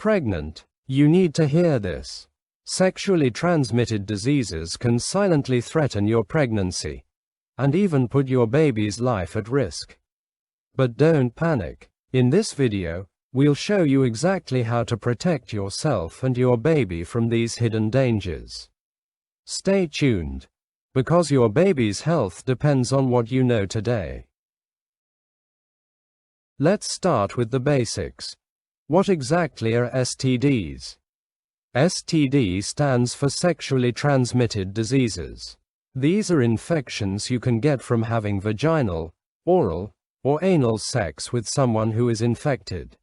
pregnant, you need to hear this. Sexually transmitted diseases can silently threaten your pregnancy, and even put your baby's life at risk. But don't panic. In this video, we'll show you exactly how to protect yourself and your baby from these hidden dangers. Stay tuned, because your baby's health depends on what you know today. Let's start with the basics. What exactly are STDs? STD stands for sexually transmitted diseases. These are infections you can get from having vaginal, oral, or anal sex with someone who is infected.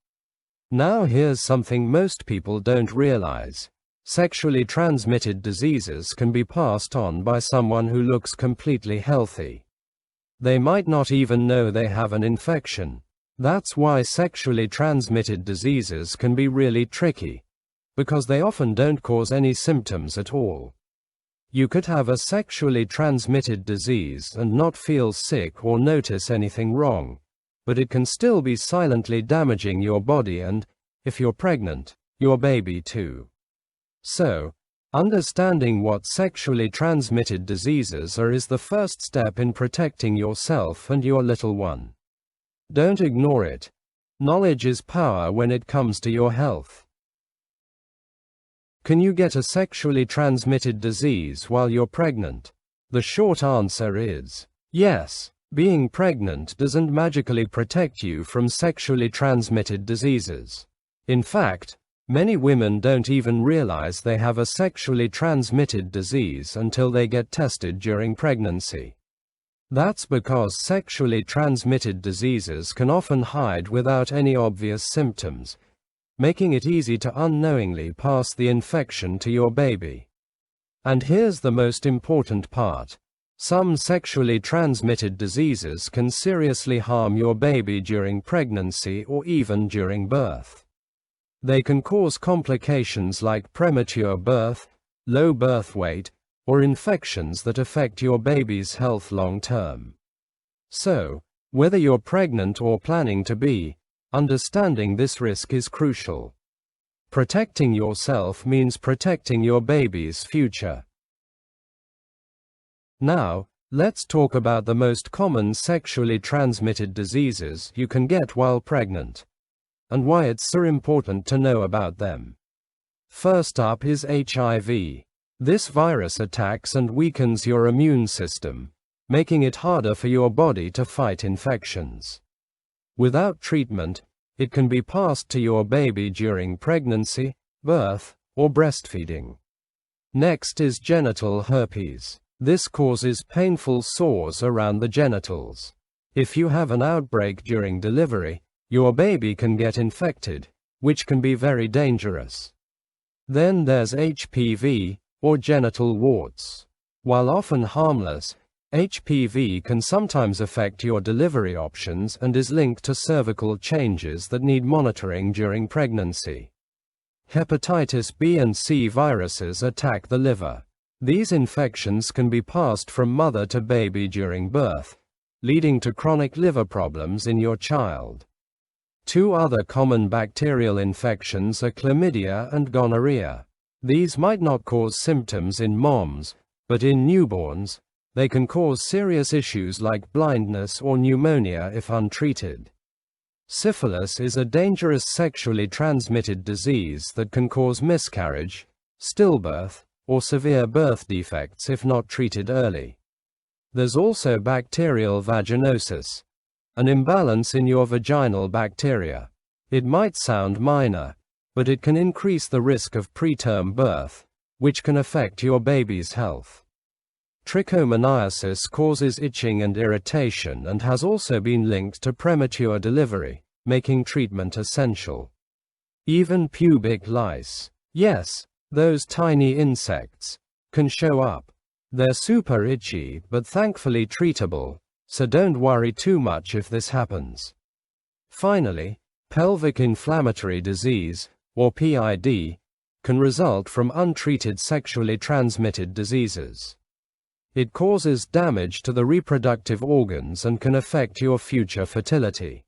Now here's something most people don't realize. Sexually transmitted diseases can be passed on by someone who looks completely healthy. They might not even know they have an infection. That's why sexually transmitted diseases can be really tricky, because they often don't cause any symptoms at all. You could have a sexually transmitted disease and not feel sick or notice anything wrong, but it can still be silently damaging your body and, if you're pregnant, your baby too. So, understanding what sexually transmitted diseases are is the first step in protecting yourself and your little one. Don't ignore it. Knowledge is power when it comes to your health. Can you get a sexually transmitted disease while you're pregnant? The short answer is yes. Being pregnant doesn't magically protect you from sexually transmitted diseases. In fact, many women don't even realize they have a sexually transmitted disease until they get tested during pregnancy. That's because sexually transmitted diseases can often hide without any obvious symptoms, making it easy to unknowingly pass the infection to your baby. And here's the most important part. Some sexually transmitted diseases can seriously harm your baby during pregnancy or even during birth. They can cause complications like premature birth, low birth weight, or infections that affect your baby's health long term. So, whether you're pregnant or planning to be, understanding this risk is crucial. Protecting yourself means protecting your baby's future. Now, let's talk about the most common sexually transmitted diseases you can get while pregnant, and why it's so important to know about them. First up is HIV. This virus attacks and weakens your immune system, making it harder for your body to fight infections. Without treatment, it can be passed to your baby during pregnancy, birth, or breastfeeding. Next is genital herpes. This causes painful sores around the genitals. If you have an outbreak during delivery, your baby can get infected, which can be very dangerous. Then there's HPV, or genital warts. While often harmless, HPV can sometimes affect your delivery options and is linked to cervical changes that need monitoring during pregnancy. Hepatitis B and C viruses attack the liver. These infections can be passed from mother to baby during birth, leading to chronic liver problems in your child. Two other common bacterial infections are chlamydia and gonorrhea. These might not cause symptoms in moms, but in newborns, they can cause serious issues like blindness or pneumonia if untreated. Syphilis is a dangerous sexually transmitted disease that can cause miscarriage, stillbirth, or severe birth defects if not treated early. There's also bacterial vaginosis, an imbalance in your vaginal bacteria. It might sound minor, but it can increase the risk of preterm birth, which can affect your baby's health. Trichomoniasis causes itching and irritation and has also been linked to premature delivery, making treatment essential. Even pubic lice, yes, those tiny insects, can show up. They're super itchy but thankfully treatable, so don't worry too much if this happens. Finally, pelvic inflammatory disease, or PID, can result from untreated sexually transmitted diseases. It causes damage to the reproductive organs and can affect your future fertility.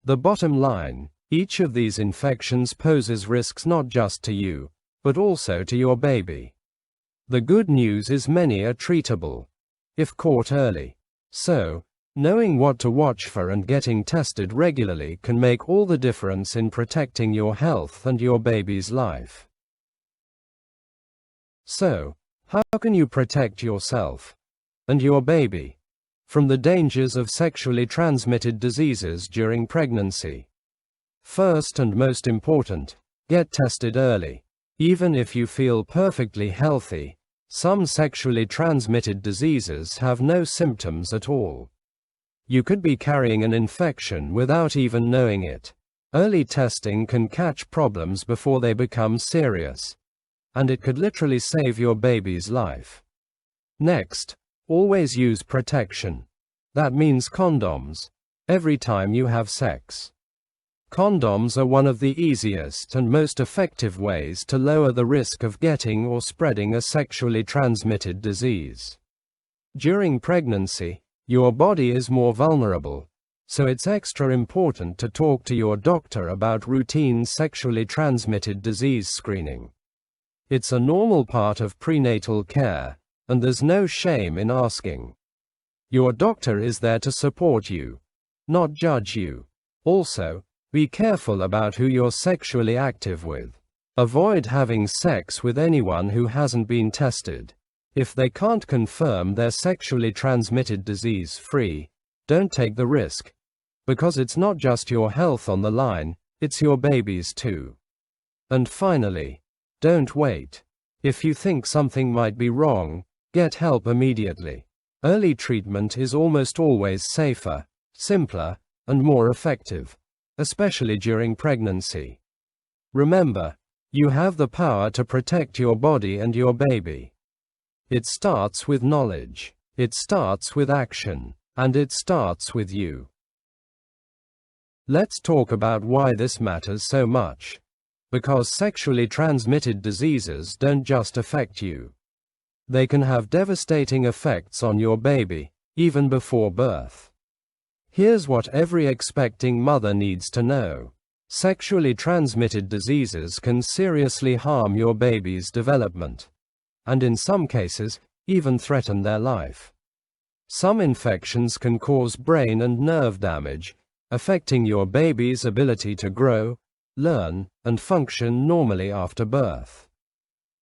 The bottom line, Each of these infections poses risks not just to you, but also to your baby. The good news is many are treatable, if caught early. So, knowing what to watch for and getting tested regularly can make all the difference in protecting your health and your baby's life. So, how can you protect yourself and your baby from the dangers of sexually transmitted diseases during pregnancy? First and most important, get tested early. Even if you feel perfectly healthy, some sexually transmitted diseases have no symptoms at all. You could be carrying an infection without even knowing it. Early testing can catch problems before they become serious, and it could literally save your baby's life. Next, always use protection. That means condoms, every time you have sex. Condoms are one of the easiest and most effective ways to lower the risk of getting or spreading a sexually transmitted disease. During pregnancy, your body is more vulnerable, so it's extra important to talk to your doctor about routine sexually transmitted disease screening. It's a normal part of prenatal care, and there's no shame in asking. Your doctor is there to support you, not judge you. Also, be careful about who you're sexually active with. Avoid having sex with anyone who hasn't been tested. If they can't confirm they're sexually transmitted disease-free, don't take the risk. Because it's not just your health on the line, it's your baby's too. And finally, don't wait. If you think something might be wrong, get help immediately. Early treatment is almost always safer, simpler, and more effective, especially during pregnancy. Remember, you have the power to protect your body and your baby. It starts with knowledge, it starts with action, and it starts with you. Let's talk about why this matters so much. Because sexually transmitted diseases don't just affect you. They can have devastating effects on your baby, even before birth. Here's what every expecting mother needs to know. Sexually transmitted diseases can seriously harm your baby's development, and in some cases, even threaten their life. Some infections can cause brain and nerve damage, affecting your baby's ability to grow, learn, and function normally after birth.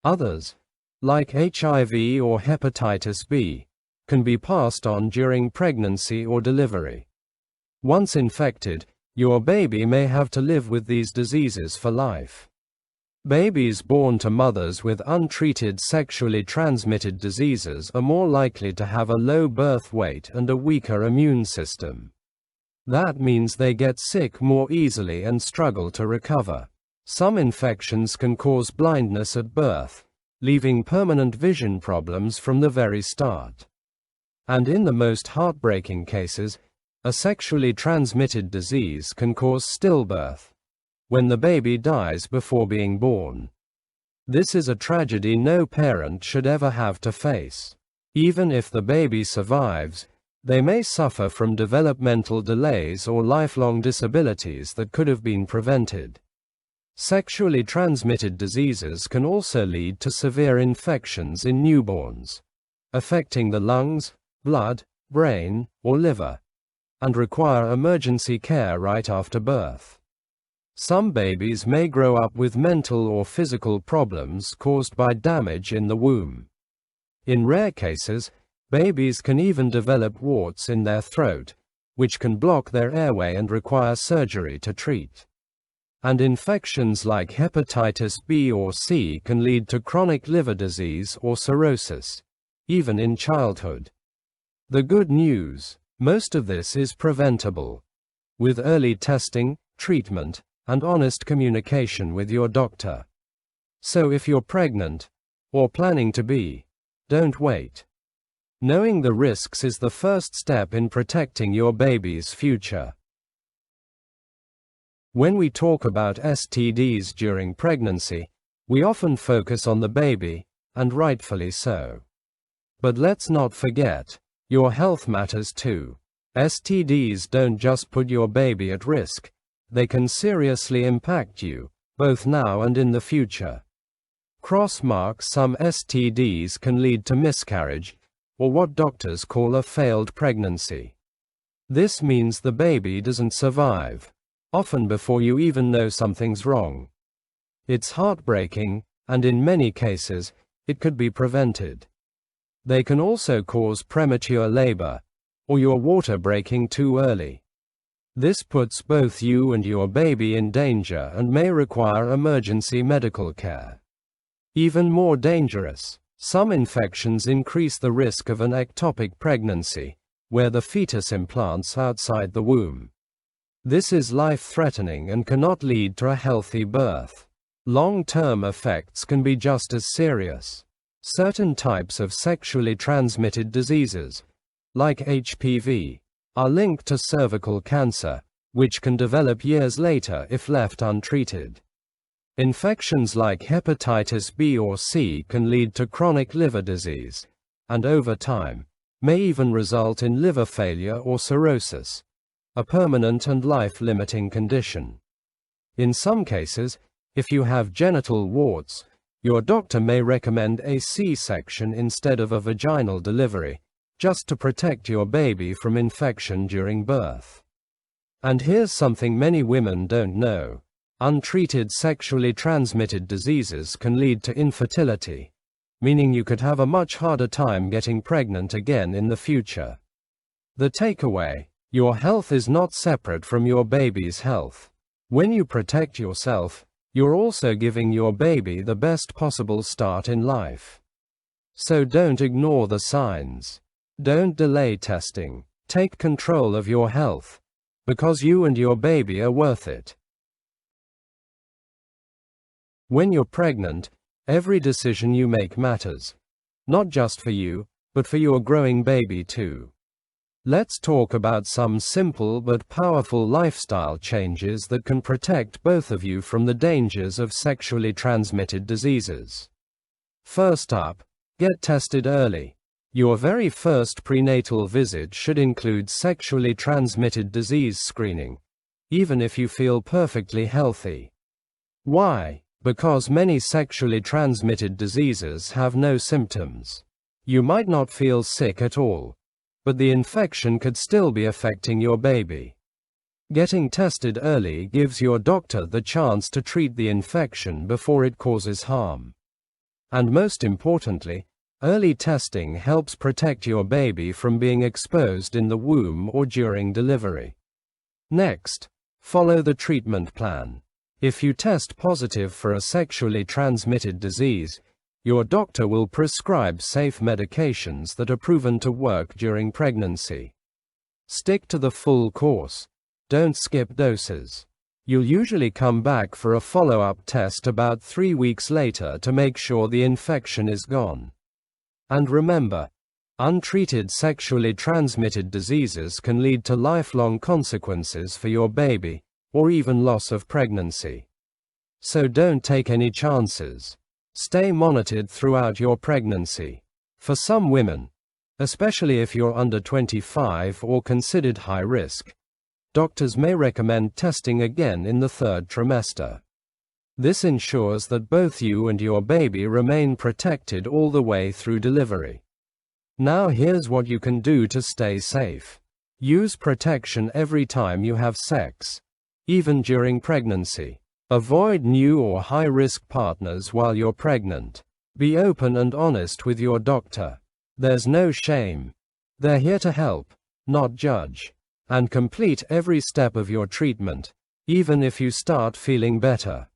Others, like HIV or hepatitis B, can be passed on during pregnancy or delivery. Once infected, your baby may have to live with these diseases for life. Babies born to mothers with untreated sexually transmitted diseases are more likely to have a low birth weight and a weaker immune system. That means they get sick more easily and struggle to recover. Some infections can cause blindness at birth, leaving permanent vision problems from the very start. And in the most heartbreaking cases, a sexually transmitted disease can cause stillbirth, when the baby dies before being born. This is a tragedy no parent should ever have to face. Even if the baby survives, they may suffer from developmental delays or lifelong disabilities that could have been prevented. Sexually transmitted diseases can also lead to severe infections in newborns, affecting the lungs, blood, brain, or liver, and require emergency care right after birth. Some babies may grow up with mental or physical problems caused by damage in the womb. In rare cases, babies can even develop warts in their throat, which can block their airway and require surgery to treat. And infections like hepatitis B or C can lead to chronic liver disease or cirrhosis, even in childhood. The good news, most of this is preventable, with early testing, treatment, and honest communication with your doctor. So if you're pregnant, or planning to be, don't wait. Knowing the risks is the first step in protecting your baby's future. When we talk about STDs during pregnancy, we often focus on the baby, and rightfully so. But let's not forget, your health matters too. STDs don't just put your baby at risk, they can seriously impact you, both now and in the future. Crossmarks. Some STDs can lead to miscarriage, or what doctors call a failed pregnancy. This means the baby doesn't survive, often before you even know something's wrong. It's heartbreaking, and in many cases, it could be prevented. They can also cause premature labor, or your water breaking too early. This puts both you and your baby in danger and may require emergency medical care. Even more dangerous, some infections increase the risk of an ectopic pregnancy, where the fetus implants outside the womb. This is life-threatening and cannot lead to a healthy birth. Long-term effects can be just as serious. Certain types of sexually transmitted diseases, like HPV, are linked to cervical cancer, which can develop years later if left untreated. Infections like hepatitis B or C can lead to chronic liver disease, and over time, may even result in liver failure or cirrhosis, a permanent and life-limiting condition. In some cases, if you have genital warts, your doctor may recommend a C-section instead of a vaginal delivery, just to protect your baby from infection during birth. And here's something many women don't know. Untreated sexually transmitted diseases can lead to infertility, meaning you could have a much harder time getting pregnant again in the future. The takeaway: your health is not separate from your baby's health. When you protect yourself, you're also giving your baby the best possible start in life. So don't ignore the signs. Don't delay testing. Take control of your health, because you and your baby are worth it. When you're pregnant, every decision you make matters. Not just for you, but for your growing baby too. Let's talk about some simple but powerful lifestyle changes that can protect both of you from the dangers of sexually transmitted diseases. First up, get tested early. Your very first prenatal visit should include sexually transmitted disease screening, even if you feel perfectly healthy. Why? Because many sexually transmitted diseases have no symptoms. You might not feel sick at all, but the infection could still be affecting your baby. Getting tested early gives your doctor the chance to treat the infection before it causes harm. And most importantly, early testing helps protect your baby from being exposed in the womb or during delivery. Next, follow the treatment plan. If you test positive for a sexually transmitted disease, your doctor will prescribe safe medications that are proven to work during pregnancy. Stick to the full course. Don't skip doses. You'll usually come back for a follow-up test about 3 weeks later to make sure the infection is gone. And remember, untreated sexually transmitted diseases can lead to lifelong consequences for your baby, or even loss of pregnancy. So don't take any chances. Stay monitored throughout your pregnancy. For some women, especially if you're under 25 or considered high risk, doctors may recommend testing again in the 3rd trimester. This ensures that both you and your baby remain protected all the way through delivery. Now here's what you can do to stay safe. Use protection every time you have sex, even during pregnancy. Avoid new or high-risk partners while you're pregnant. Be open and honest with your doctor. There's no shame. They're here to help, not judge. And complete every step of your treatment, even if you start feeling better.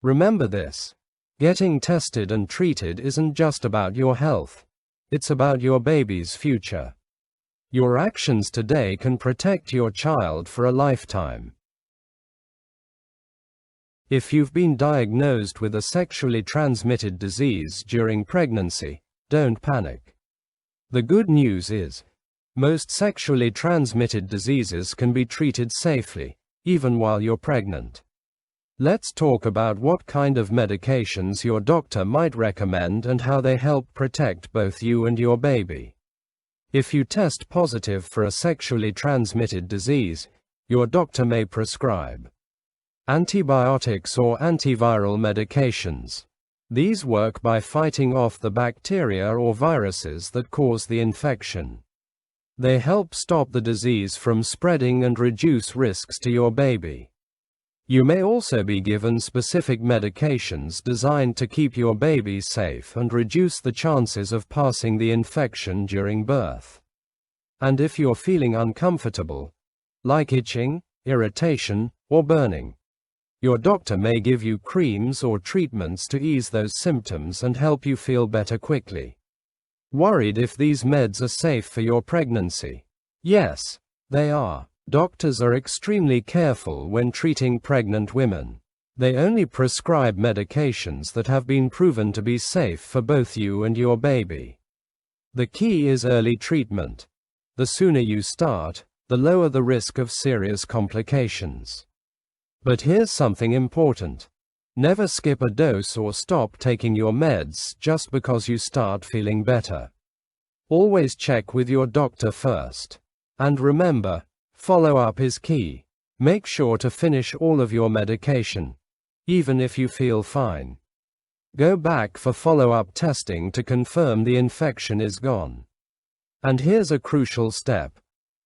Remember this: getting tested and treated isn't just about your health. It's about your baby's future. Your actions today can protect your child for a lifetime. If you've been diagnosed with a sexually transmitted disease during pregnancy, don't panic. The good news is, most sexually transmitted diseases can be treated safely, even while you're pregnant. Let's talk about what kind of medications your doctor might recommend and how they help protect both you and your baby. If you test positive for a sexually transmitted disease, your doctor may prescribe Antibiotics or antiviral medications. These work by fighting off the bacteria or viruses that cause the infection. They help stop the disease from spreading and reduce risks to your baby. You may also be given specific medications designed to keep your baby safe and reduce the chances of passing the infection during birth. And if you're feeling uncomfortable, like itching, irritation, or burning, your doctor may give you creams or treatments to ease those symptoms and help you feel better quickly. Worried if these meds are safe for your pregnancy? Yes, they are. Doctors are extremely careful when treating pregnant women. They only prescribe medications that have been proven to be safe for both you and your baby. The key is early treatment. The sooner you start, the lower the risk of serious complications. But here's something important. Never skip a dose or stop taking your meds just because you start feeling better. Always check with your doctor first. And remember, follow-up is key. Make sure to finish all of your medication, even if you feel fine. Go back for follow-up testing to confirm the infection is gone. And here's a crucial step.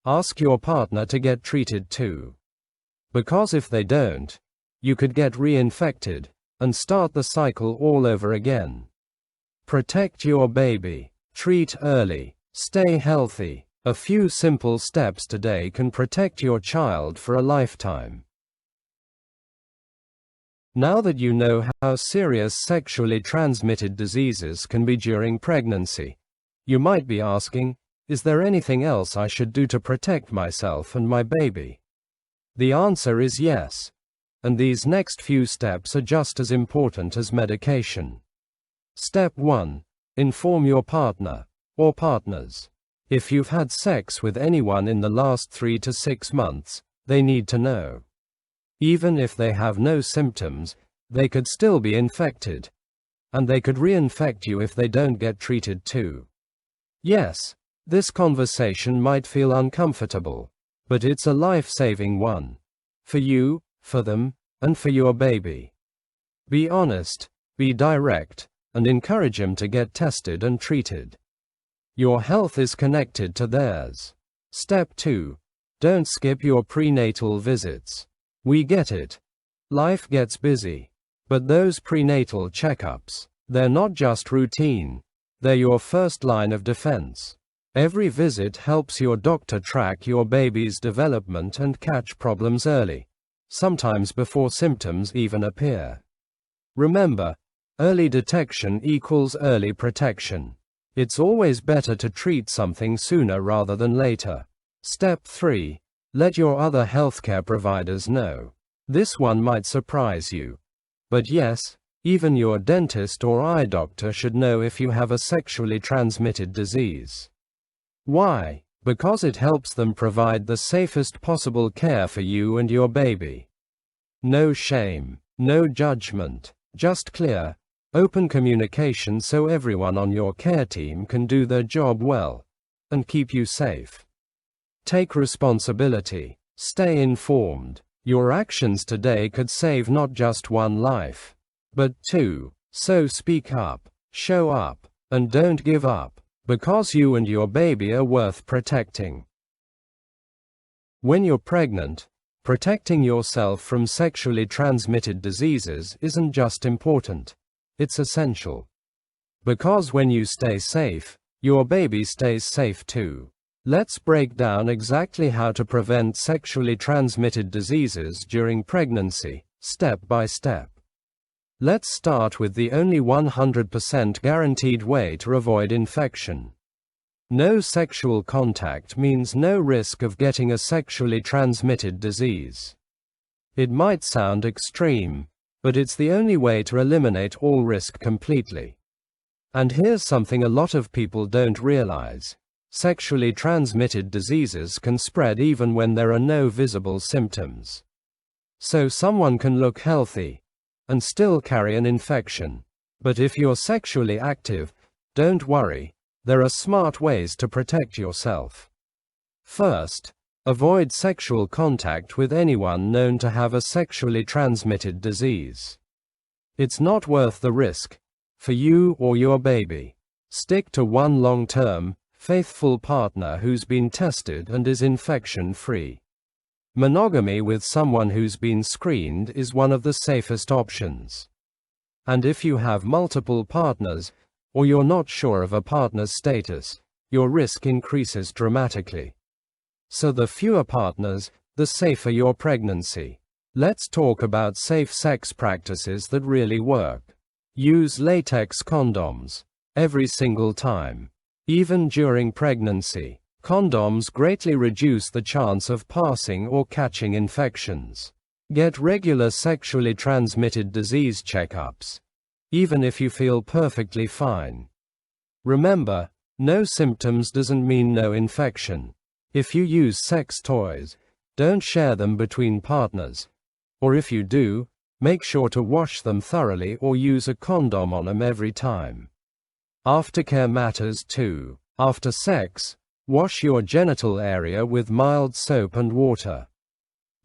Ask your partner to get treated too. Because if they don't, you could get reinfected and start the cycle all over again. Protect your baby. Treat early. Stay healthy. A few simple steps today can protect your child for a lifetime. Now that you know how serious sexually transmitted diseases can be during pregnancy, you might be asking, is there anything else I should do to protect myself and my baby? The answer is yes. And these next few steps are just as important as medication. Step 1. Inform your partner, or partners. If you've had sex with anyone in the last 3 to 6 months, they need to know. Even if they have no symptoms, they could still be infected. And they could reinfect you if they don't get treated too. Yes, this conversation might feel uncomfortable, but it's a life-saving one. For you, for them, and for your baby. Be honest, be direct, and encourage them to get tested and treated. Your health is connected to theirs. Step 2. Don't skip your prenatal visits. We get it. Life gets busy. But those prenatal checkups, they're not just routine. They're your first line of defense. Every visit helps your doctor track your baby's development and catch problems early, sometimes before symptoms even appear. Remember, early detection equals early protection. It's always better to treat something sooner rather than later. Step 3. Let your other healthcare providers know. This one might surprise you. But yes, even your dentist or eye doctor should know if you have a sexually transmitted disease. Why? Because it helps them provide the safest possible care for you and your baby. No shame, no judgment, just clear, open communication so everyone on your care team can do their job well and keep you safe. Take responsibility. Stay informed. Your actions today could save not just one life, but 2. So speak up, show up, and don't give up, because you and your baby are worth protecting. When you're pregnant, protecting yourself from sexually transmitted diseases isn't just important, it's essential. Because when you stay safe, your baby stays safe too. Let's break down exactly how to prevent sexually transmitted diseases during pregnancy, step by step. Let's start with the only 100% guaranteed way to avoid infection. No sexual contact means no risk of getting a sexually transmitted disease. It might sound extreme, but it's the only way to eliminate all risk completely. And here's something a lot of people don't realize. Sexually transmitted diseases can spread even when there are no visible symptoms. So someone can look healthy and still carry an infection. But if you're sexually active, don't worry, there are smart ways to protect yourself. First, Avoid sexual contact with anyone known to have a sexually transmitted disease. It's not worth the risk for you or your baby. Stick to one long-term, faithful partner who's been tested and is infection-free. Monogamy with someone who's been screened is one of the safest options. And if you have multiple partners, or you're not sure of a partner's status, your risk increases dramatically. So the fewer partners, the safer your pregnancy. Let's talk about safe sex practices that really work. Use latex condoms every single time. Even during pregnancy, condoms greatly reduce the chance of passing or catching infections. Get regular sexually transmitted disease checkups, even if you feel perfectly fine. Remember, no symptoms doesn't mean no infection. If you use sex toys, don't share them between partners. Or if you do, make sure to wash them thoroughly or use a condom on them every time. Aftercare matters too. After sex, wash your genital area with mild soap and water.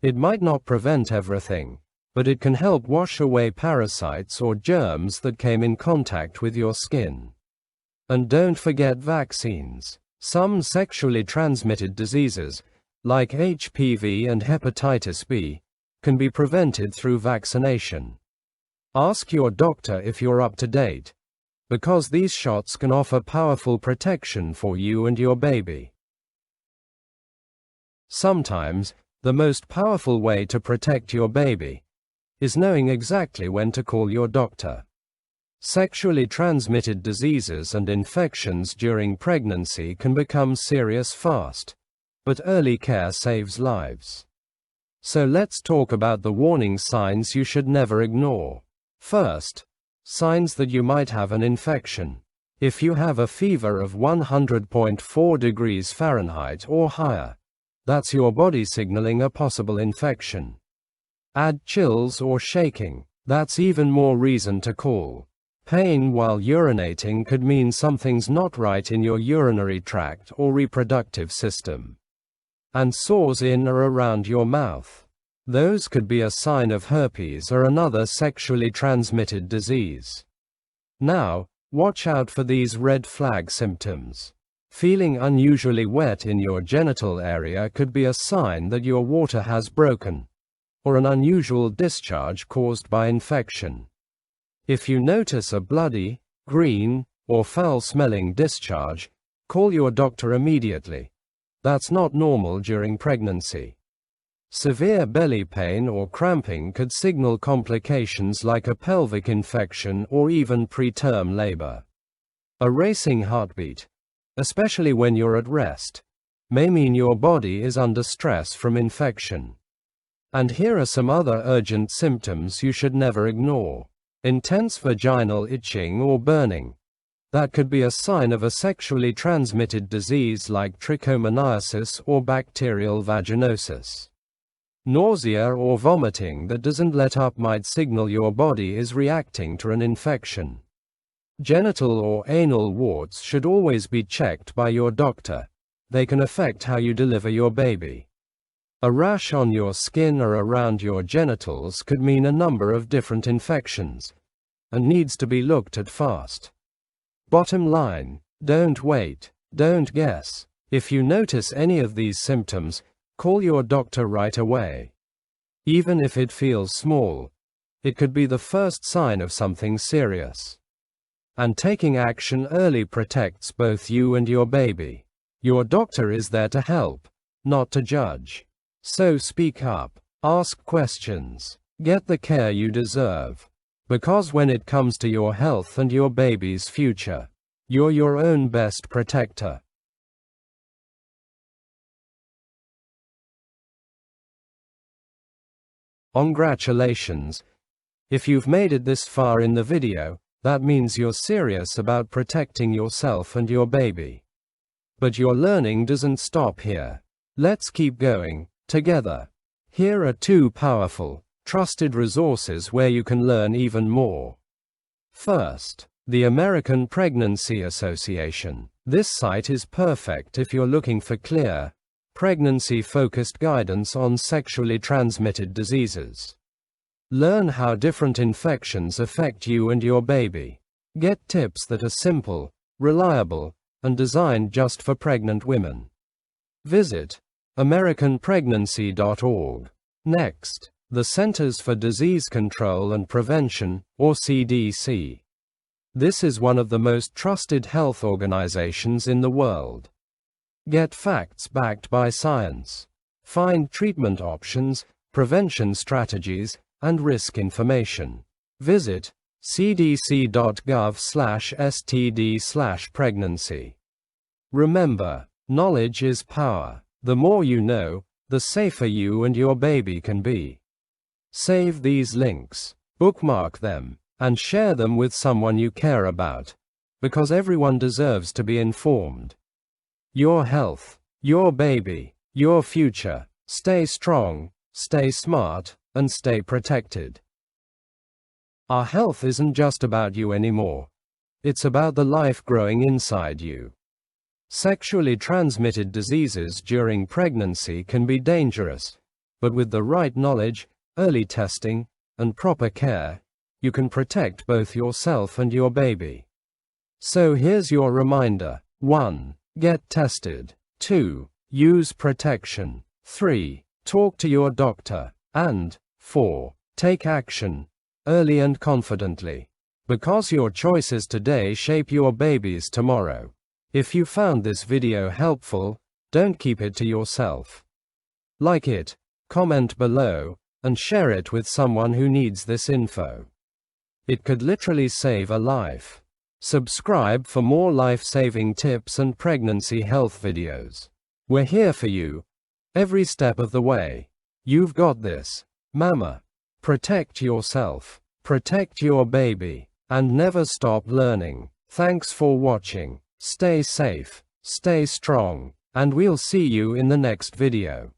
It might not prevent everything, but it can help wash away parasites or germs that came in contact with your skin. And don't forget vaccines. Some sexually transmitted diseases, like HPV and hepatitis B, can be prevented through vaccination. Ask your doctor if you're up to date, because these shots can offer powerful protection for you and your baby. Sometimes, the most powerful way to protect your baby is knowing exactly when to call your doctor. Sexually transmitted diseases and infections during pregnancy can become serious fast, but early care saves lives. So let's talk about the warning signs you should never ignore. First, signs that you might have an infection. If you have a fever of 100.4 degrees Fahrenheit or higher, that's your body signaling a possible infection. Add chills or shaking, that's even more reason to call. Pain while urinating could mean something's not right in your urinary tract or reproductive system. And sores in or around your mouth. Those could be a sign of herpes or another sexually transmitted disease. Now, watch out for these red flag symptoms. Feeling unusually wet in your genital area could be a sign that your water has broken, or an unusual discharge caused by infection. If you notice a bloody, green, or foul-smelling discharge, call your doctor immediately. That's not normal during pregnancy. Severe belly pain or cramping could signal complications like a pelvic infection or even preterm labor. A racing heartbeat, especially when you're at rest, may mean your body is under stress from infection. And here are some other urgent symptoms you should never ignore. Intense vaginal itching or burning. That could be a sign of a sexually transmitted disease like trichomoniasis or bacterial vaginosis. Nausea or vomiting that doesn't let up might signal your body is reacting to an infection. Genital or anal warts should always be checked by your doctor. They can affect how you deliver your baby. A rash on your skin or around your genitals could mean a number of different infections, and needs to be looked at fast. Bottom line, don't wait, don't guess. If you notice any of these symptoms, call your doctor right away. Even if it feels small, it could be the first sign of something serious. And taking action early protects both you and your baby. Your doctor is there to help, not to judge. So speak up, ask questions, get the care you deserve. Because when it comes to your health and your baby's future, you're your own best protector. Congratulations! If you've made it this far in the video, that means you're serious about protecting yourself and your baby. But your learning doesn't stop here. Let's keep going, together. Here are 2 powerful, trusted resources where you can learn even more. First, the American Pregnancy Association. This site is perfect if you're looking for clear, pregnancy-focused guidance on sexually transmitted diseases. Learn how different infections affect you and your baby. Get tips that are simple, reliable, and designed just for pregnant women. Visit AmericanPregnancy.org. Next, the Centers for Disease Control and Prevention, or CDC. This is one of the most trusted health organizations in the world. Get facts backed by science. Find treatment options, prevention strategies, and risk information. Visit cdc.gov/std/pregnancy. Remember, knowledge is power. The more you know, the safer you and your baby can be. Save these links, bookmark them, and share them with someone you care about, because everyone deserves to be informed. Your health, your baby, your future. Stay strong, stay smart, and stay protected. Our health isn't just about you anymore. It's about the life growing inside you. Sexually transmitted diseases during pregnancy can be dangerous, but with the right knowledge, early testing, and proper care, you can protect both yourself and your baby. So here's your reminder. 1. Get tested. 2. Use protection. 3. Talk to your doctor. And 4. Take action, early and confidently. Because your choices today shape your baby's tomorrow. If you found this video helpful, don't keep it to yourself. Like it, comment below, and share it with someone who needs this info. It could literally save a life. Subscribe for more life-saving tips and pregnancy health videos. We're here for you, every step of the way. You've got this, Mama. Protect yourself, protect your baby, and never stop learning. Thanks for watching. Stay safe, stay strong, and we'll see you in the next video.